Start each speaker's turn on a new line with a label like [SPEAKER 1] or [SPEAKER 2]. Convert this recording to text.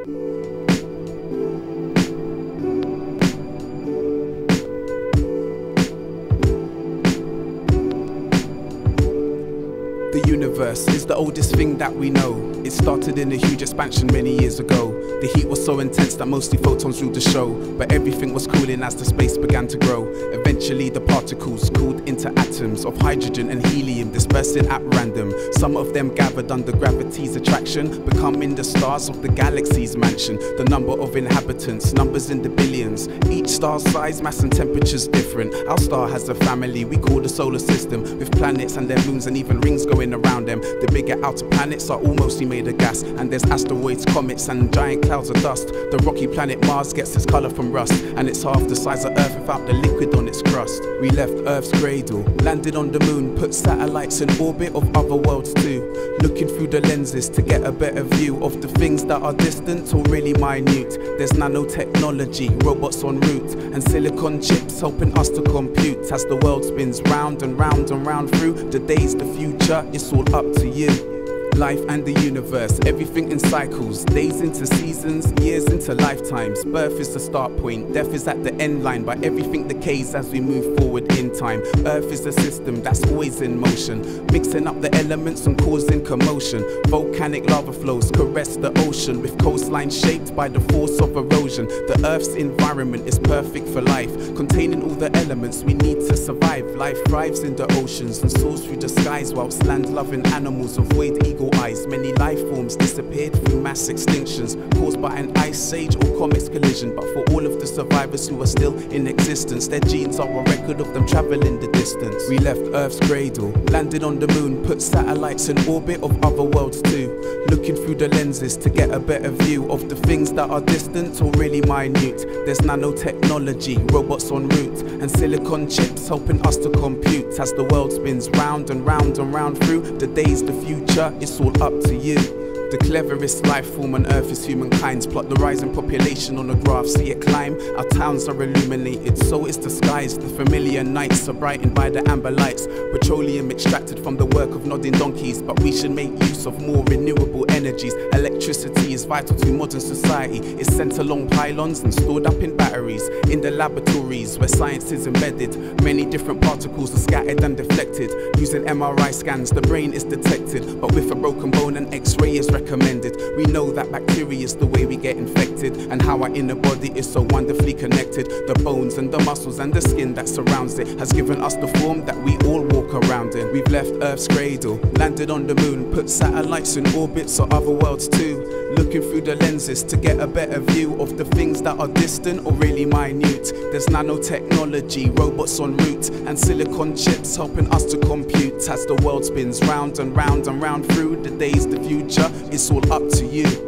[SPEAKER 1] The universe is the oldest thing that we know. It started in a huge expansion many years ago. The heat was so intense that mostly photons ruled the show, but everything was cooling as the space began to grow. Eventually the particles cooled into atoms of hydrogen and helium, dispersing at random. Some of them gathered under gravity's attraction, becoming the stars of the galaxy's mansion. The number of inhabitants, numbers in the billions. Each star's size, mass and temperature's different. Our star has a family we call the solar system, with planets and their moons and even rings going around them. The bigger outer planets are all mostly made of gas, and there's asteroids, comets and giant clouds of dust. The rocky planet Mars gets its colour from rust, and it's half the size of Earth without the liquid on its crust. We left Earth's cradle, landed on the moon, put satellites in orbit of other worlds too, looking through the lenses to get a better view of the things that are distant or really minute. There's nanotechnology, robots en route, and silicon chips helping us to compute. As the world spins round and round and round through the days, the future, it's all up to you. Life and the universe, everything in cycles, days into seasons, years into lifetimes. Birth is the start point, death is at the end line, but everything decays as we move forward in time. Earth is a system that's always in motion, mixing up the elements and causing commotion. Volcanic lava flows caress the ocean, with coastlines shaped by the force of erosion. The Earth's environment is perfect for life, containing all the elements we need to survive. Life thrives in the oceans and soars through the skies, whilst land-loving animals avoid eagle eyes. Many life forms disappeared through mass extinctions caused by an ice age or comets collision. But for all of the survivors who are still in existence, their genes are a record of them traveling the distance. We left Earth's cradle, landed on the moon, put satellites in orbit of other worlds too, looking through the lenses to get a better view of the things that are distant or really minute. There's nanotechnology, robots en route, and silicon chips helping us to compute. As the world spins round and round and round through the days, the future, it's all up to you. The cleverest life form on earth is humankind's. Plot the rising population on a graph, see it climb. Our towns are illuminated, so is the skies. The familiar nights are brightened by the amber lights. Petroleum extracted from the work of nodding donkeys, but we should make use of more renewable energies. Electricity is vital to modern society. It's sent along pylons and stored up in batteries. In the laboratories where science is embedded, many different particles are scattered and deflected. Using MRI scans, the brain is detected, but with a broken bone, an X-ray is recommended. We know that bacteria is the way we get infected, and how our inner body is so wonderfully connected. The bones and the muscles and the skin that surrounds it has given us the form that we all walk around in. We've left Earth's cradle, landed on the moon, put satellites in orbits of other worlds too, looking through the lenses to get a better view of the things that are distant or really minute. There's nanotechnology, robots en route, and silicon chips helping us to compute. As the world spins round and round and round through the days, the future, it's all up to you.